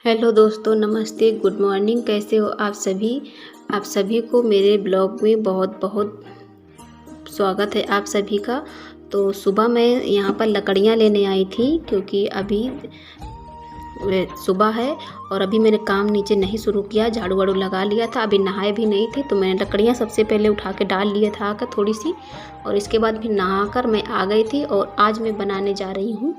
Hello दोस्तों, नमस्ते, good morning. कैसे हो आप सभी को मेरे ब्लॉग में बहुत बहुत स्वागत है आप सभी का। तो सुबह मैं यहाँ पर लकड़ियाँ लेने आई थी क्योंकि अभी सुबह है और अभी मैंने काम नीचे नहीं शुरू किया, झाड़ू वाड़ू लगा लिया था, अभी नहाए भी नहीं थे। तो मैंने लकड़ियाँ सबसे पहले उठा के डाल लिया था आकर थोड़ी सी, और इसके बाद फिर नहाकर मैं आ गई थी। और आज मैं बनाने जा रही हूँ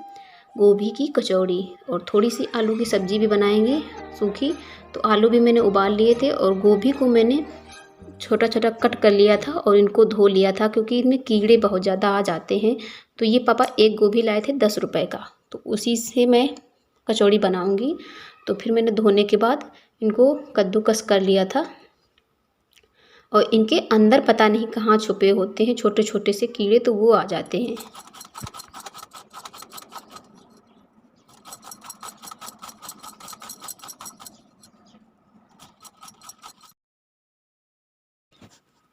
गोभी की कचौड़ी, और थोड़ी सी आलू की सब्ज़ी भी बनाएंगे सूखी। तो आलू भी मैंने उबाल लिए थे और गोभी को मैंने छोटा छोटा कट कर लिया था और इनको धो लिया था क्योंकि इनमें कीड़े बहुत ज़्यादा आ जाते हैं। तो ये पापा एक गोभी लाए थे 10 रुपए का, तो उसी से मैं कचौड़ी बनाऊंगी। तो फिर मैंने धोने के बाद इनको कद्दूकस कर लिया था, और इनके अंदर पता नहीं कहाँ छुपे होते हैं छोटे छोटे से कीड़े, तो वो आ जाते हैं।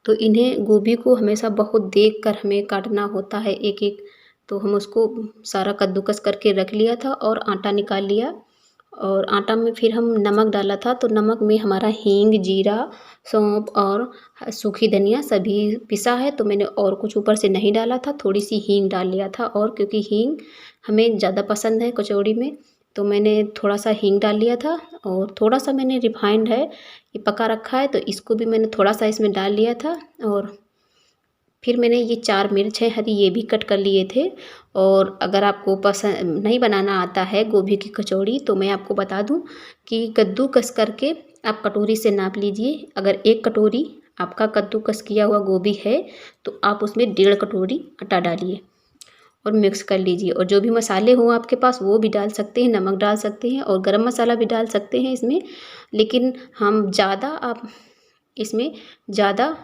तो इन्हें गोभी को हमेशा बहुत देख कर हमें काटना होता है एक एक। तो हम उसको सारा कद्दूकस करके रख लिया था और आटा निकाल लिया। और आटा में फिर हम नमक डाला था, तो नमक में हमारा हींग, जीरा, सौंफ और सूखी धनिया सभी पिसा है। तो मैंने और कुछ ऊपर से नहीं डाला था, थोड़ी सी हींग डाल लिया था। और क्योंकि हींग हमें ज़्यादा पसंद है कचौड़ी में, तो मैंने थोड़ा सा हींग डाल लिया था। और थोड़ा सा मैंने रिफाइंड है, ये पका रखा है, तो इसको भी मैंने थोड़ा सा इसमें डाल लिया था। और फिर मैंने ये 4 मिर्च है हरी, ये भी कट कर लिए थे। और अगर आपको पसंद नहीं बनाना आता है गोभी की कचौड़ी, तो मैं आपको बता दूं कि कद्दूकस करके आप कटोरी से नाप लीजिए। अगर 1 कटोरी आपका कद्दूकस किया हुआ गोभी है, तो आप उसमें 1.5 कटोरी आटा डालिए और मिक्स कर लीजिए। और जो भी मसाले हों आपके पास वो भी डाल सकते हैं, नमक डाल सकते हैं और गरम मसाला भी डाल सकते हैं इसमें। लेकिन हम ज़्यादा आप इसमें ज़्यादा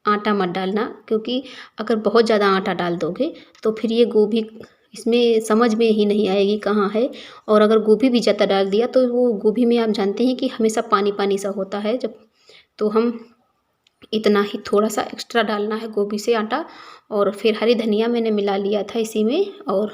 आटा मत डालना, क्योंकि अगर बहुत ज़्यादा आटा डाल दोगे तो फिर ये गोभी इसमें समझ में ही नहीं आएगी कहाँ है। और अगर गोभी भी ज़्यादा डाल दिया तो वो गोभी में आप जानते हैं कि हमेशा पानी पानी सा होता है जब, तो हम इतना ही थोड़ा सा एक्स्ट्रा डालना है गोभी से आटा। और फिर हरी धनिया मैंने मिला लिया था इसी में। और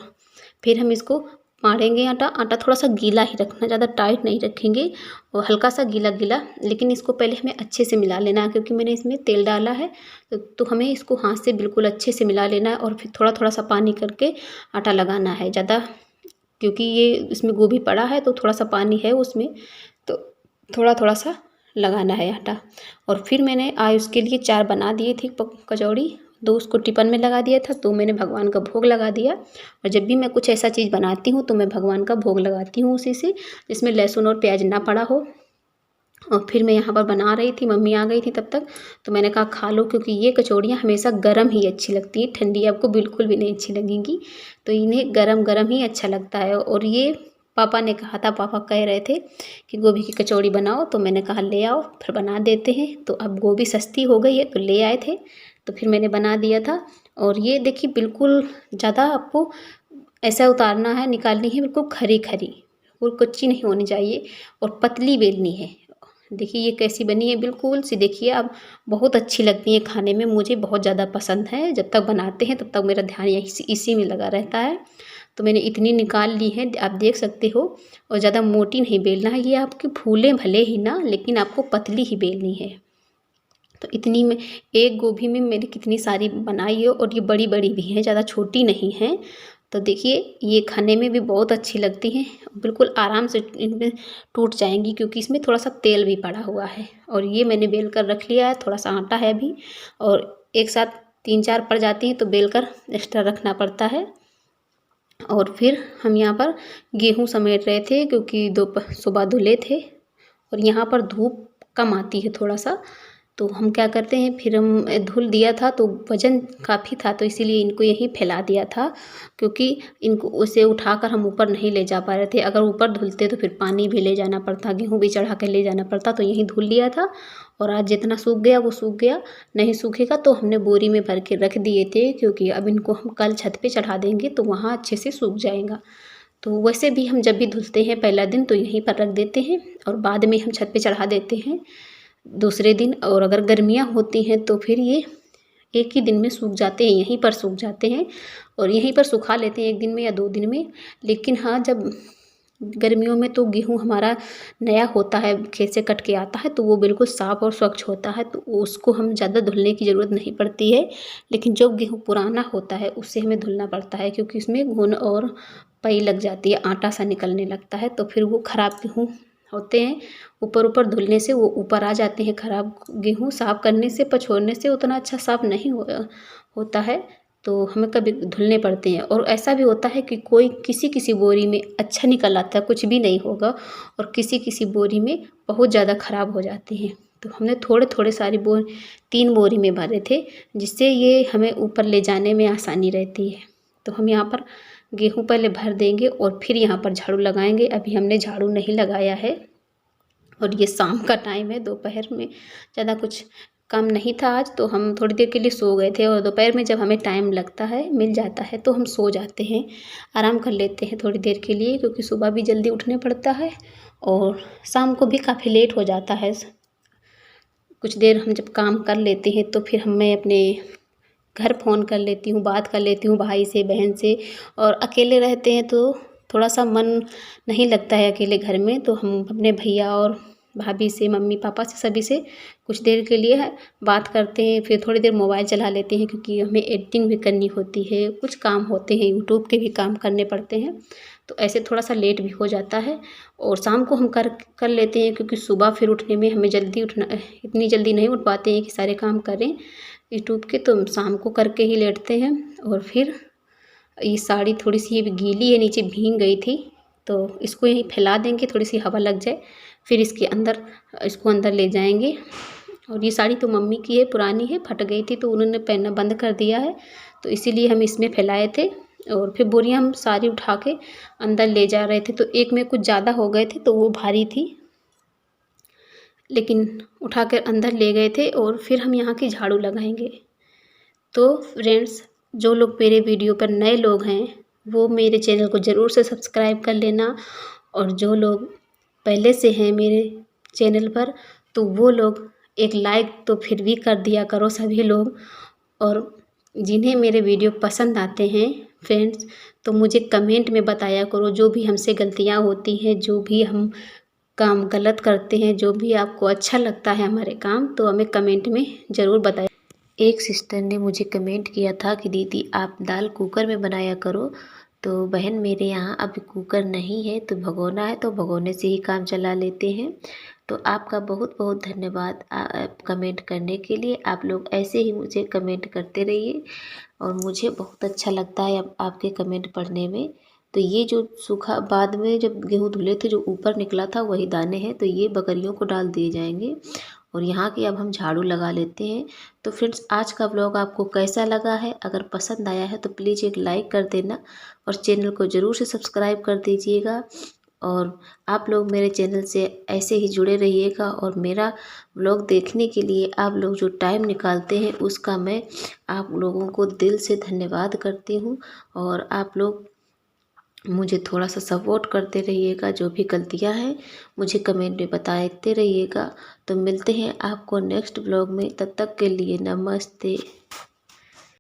फिर हम इसको मारेंगे आटा। आटा थोड़ा सा गीला ही रखना, ज़्यादा टाइट नहीं रखेंगे, और हल्का सा गीला गीला। लेकिन इसको पहले हमें अच्छे से मिला लेना है क्योंकि मैंने इसमें तेल डाला है। तो हमें इसको हाथ से बिल्कुल अच्छे से मिला लेना है, और फिर थोड़ा थोड़ा सा पानी करके आटा लगाना है ज़्यादा, क्योंकि ये इसमें गोभी पड़ा है तो थोड़ा सा पानी है उसमें, तो थोड़ा थोड़ा सा लगाना है आटा। और फिर मैंने आज उसके लिए 4 बना दिए थे कचौड़ी, 2 उसको टिफिन में लगा दिया था। तो मैंने भगवान का भोग लगा दिया। और जब भी मैं कुछ ऐसा चीज़ बनाती हूँ तो मैं भगवान का भोग लगाती हूँ उसी से, जिसमें लहसुन और प्याज ना पड़ा हो। और फिर मैं यहाँ पर बना रही थी, मम्मी आ गई थी तब तक, तो मैंने कहा खा लो, क्योंकि ये कचौड़ियाँ हमेशा गरम ही अच्छी लगती है, ठंडी आपको बिल्कुल भी नहीं अच्छी लगेंगी। तो इन्हें गरम गरम ही अच्छा लगता है। और ये पापा ने कहा था, पापा कह रहे थे कि गोभी की कचौड़ी बनाओ, तो मैंने कहा ले आओ फिर बना देते हैं। तो अब गोभी सस्ती हो गई है तो ले आए थे, तो फिर मैंने बना दिया था। और ये देखिए बिल्कुल ज़्यादा आपको ऐसा उतारना है, निकालनी है बिल्कुल खरी खरी, बिल्कुल कच्ची नहीं होनी चाहिए। और पतली बेलनी है। देखिए ये कैसी बनी है, बिल्कुल सी। देखिए अब बहुत अच्छी लगती है खाने में, मुझे बहुत ज़्यादा पसंद है। जब तक बनाते हैं तब तक मेरा ध्यान इसी में लगा रहता है। तो मैंने इतनी निकाल ली है, आप देख सकते हो। और ज़्यादा मोटी नहीं बेलना है, ये आपके फूले भले ही ना, लेकिन आपको पतली ही बेलनी है। तो इतनी में एक गोभी में मैंने कितनी सारी बनाई है, और ये बड़ी बड़ी भी हैं, ज़्यादा छोटी नहीं है। तो देखिए ये खाने में भी बहुत अच्छी लगती हैं, बिल्कुल आराम से इनमें टूट जाएंगी क्योंकि इसमें थोड़ा सा तेल भी पड़ा हुआ है। और ये मैंने बेल कर रख लिया है, थोड़ा सा आटा है अभी, और एक साथ 3-4 पड़ जाती हैं तो बेल कर एक्स्ट्रा रखना पड़ता है। और फिर हम यहाँ पर गेहूँ समेट रहे थे क्योंकि सुबह धुले थे, और यहाँ पर धूप कम आती है थोड़ा सा। तो हम क्या करते हैं, फिर हम धुल दिया था तो वज़न काफ़ी था, तो इसीलिए इनको यहीं फैला दिया था, क्योंकि इनको उसे उठाकर हम ऊपर नहीं ले जा पा रहे थे। अगर ऊपर धुलते तो फिर पानी भी ले जाना पड़ता, गेहूँ भी चढ़ा कर ले जाना पड़ता। तो यहीं धुल लिया था, और आज जितना सूख गया वो सूख गया, नहीं सूखेगा तो हमने बोरी में भर के रख दिए थे, क्योंकि अब इनको हम कल छत पे चढ़ा देंगे तो वहाँ अच्छे से सूख जाएगा। तो वैसे भी हम जब भी धुलते हैं पहला दिन तो यहीं पर रख देते हैं, और बाद में हम छत पे चढ़ा देते हैं दूसरे दिन। और अगर गर्मियाँ होती हैं तो फिर ये एक ही दिन में सूख जाते हैं, यहीं पर सूख जाते हैं, और यहीं पर सुखा लेते हैं 1 दिन में या 2 दिन में। लेकिन हाँ, जब गर्मियों में तो गेहूँ हमारा नया होता है, खेत से कट के आता है, तो वो बिल्कुल साफ़ और स्वच्छ होता है, तो उसको हम ज़्यादा धुलने की ज़रूरत नहीं पड़ती है। लेकिन जब गेहूँ पुराना होता है उससे हमें धुलना पड़ता है, क्योंकि उसमें घुन और पई लग जाती है, आटा सा निकलने लगता है, तो फिर वो ख़राब गेहूँ होते हैं। ऊपर ऊपर धुलने से वो ऊपर आ जाते हैं ख़राब गेहूँ, साफ़ करने से, पछोड़ने से उतना अच्छा साफ़ नहीं होता है, तो हमें कभी धुलने पड़ते हैं। और ऐसा भी होता है कि कोई किसी किसी बोरी में अच्छा निकल आता है, कुछ भी नहीं होगा, और किसी किसी बोरी में बहुत ज़्यादा ख़राब हो जाते हैं। तो हमने थोड़े थोड़े सारी 3 बोरी में भरे थे, जिससे ये हमें ऊपर ले जाने में आसानी रहती है। तो हम यहाँ पर गेहूँ पहले भर देंगे और फिर यहाँ पर झाड़ू लगाएंगे। अभी हमने झाड़ू नहीं लगाया है, और ये शाम का टाइम है, दोपहर में ज़्यादा कुछ काम नहीं था आज, तो हम थोड़ी देर के लिए सो गए थे। और दोपहर में जब हमें टाइम लगता है, मिल जाता है, तो हम सो जाते हैं, आराम कर लेते हैं थोड़ी देर के लिए, क्योंकि सुबह भी जल्दी उठने पड़ता है और शाम को भी काफ़ी लेट हो जाता है। कुछ देर हम जब काम कर लेते हैं तो फिर मैं अपने घर फ़ोन कर लेती हूँ, बात कर लेती हूँ भाई से, बहन से। और अकेले रहते हैं तो थोड़ा सा मन नहीं लगता है अकेले घर में, तो हम अपने भैया और भाभी से, मम्मी पापा से, सभी से कुछ देर के लिए बात करते हैं। फिर थोड़ी देर मोबाइल चला लेते हैं, क्योंकि हमें एडिटिंग भी करनी होती है, कुछ काम होते हैं, यूट्यूब के भी काम करने पड़ते हैं, तो ऐसे थोड़ा सा लेट भी हो जाता है। और शाम को हम कर लेते हैं, क्योंकि सुबह फिर उठने में हमें जल्दी उठना, इतनी जल्दी नहीं उठ पाते हैं कि सारे काम करें यूट्यूब के, तो हम शाम को करके ही लेटते हैं। और फिर ये साड़ी थोड़ी सी ये भी गीली है, नीचे भीग गई थी, तो इसको यहीं फैला देंगे, थोड़ी सी हवा लग जाए, फिर इसको अंदर ले जाएंगे। और ये साड़ी तो मम्मी की है, पुरानी है, फट गई थी, तो उन्होंने पहनना बंद कर दिया है, तो इसीलिए हम इसमें फैलाए थे। और फिर बोरियां हम सारी उठा के अंदर ले जा रहे थे, तो एक में कुछ ज़्यादा हो गए थे, तो वो भारी थी, लेकिन उठाकर अंदर ले गए थे। और फिर हम यहाँ की झाड़ू लगाएंगे। तो फ्रेंड्स, जो लोग मेरे वीडियो पर नए लोग हैं, वो मेरे चैनल को ज़रूर से सब्सक्राइब कर लेना, और जो लोग पहले से हैं मेरे चैनल पर, तो वो लोग एक लाइक तो फिर भी कर दिया करो सभी लोग। और जिन्हें मेरे वीडियो पसंद आते हैं फ्रेंड्स, तो मुझे कमेंट में बताया करो, जो भी हमसे गलतियाँ होती हैं, जो भी हम काम गलत करते हैं, जो भी आपको अच्छा लगता है हमारे काम, तो हमें कमेंट में ज़रूर बताएं। एक सिस्टर ने मुझे कमेंट किया था कि दीदी आप दाल कुकर में बनाया करो, तो बहन मेरे यहाँ अभी कुकर नहीं है, तो भगोना है, तो भगोने से ही काम चला लेते हैं। तो आपका बहुत बहुत धन्यवाद कमेंट करने के लिए। आप लोग ऐसे ही मुझे कमेंट करते रहिए, और मुझे बहुत अच्छा लगता है आपके कमेंट पढ़ने में। तो ये जो सूखा बाद में जब गेहूँ धुले थे, जो ऊपर निकला था वही दाने हैं, तो ये बकरियों को डाल दिए जाएंगे। और यहाँ की अब हम झाड़ू लगा लेते हैं। तो फ्रेंड्स, आज का ब्लॉग आपको कैसा लगा है? अगर पसंद आया है तो प्लीज़ एक लाइक कर देना, और चैनल को ज़रूर से सब्सक्राइब कर दीजिएगा। और आप लोग मेरे चैनल से ऐसे ही जुड़े रहिएगा, और मेरा ब्लॉग देखने के लिए आप लोग जो टाइम निकालते हैं, उसका मैं आप लोगों को दिल से धन्यवाद करती हूँ। और आप लोग मुझे थोड़ा सा सपोर्ट करते रहिएगा, जो भी गलतियां हैं मुझे कमेंट में बताते रहिएगा। तो मिलते हैं आपको नेक्स्ट ब्लॉग में, तब तक के लिए नमस्ते।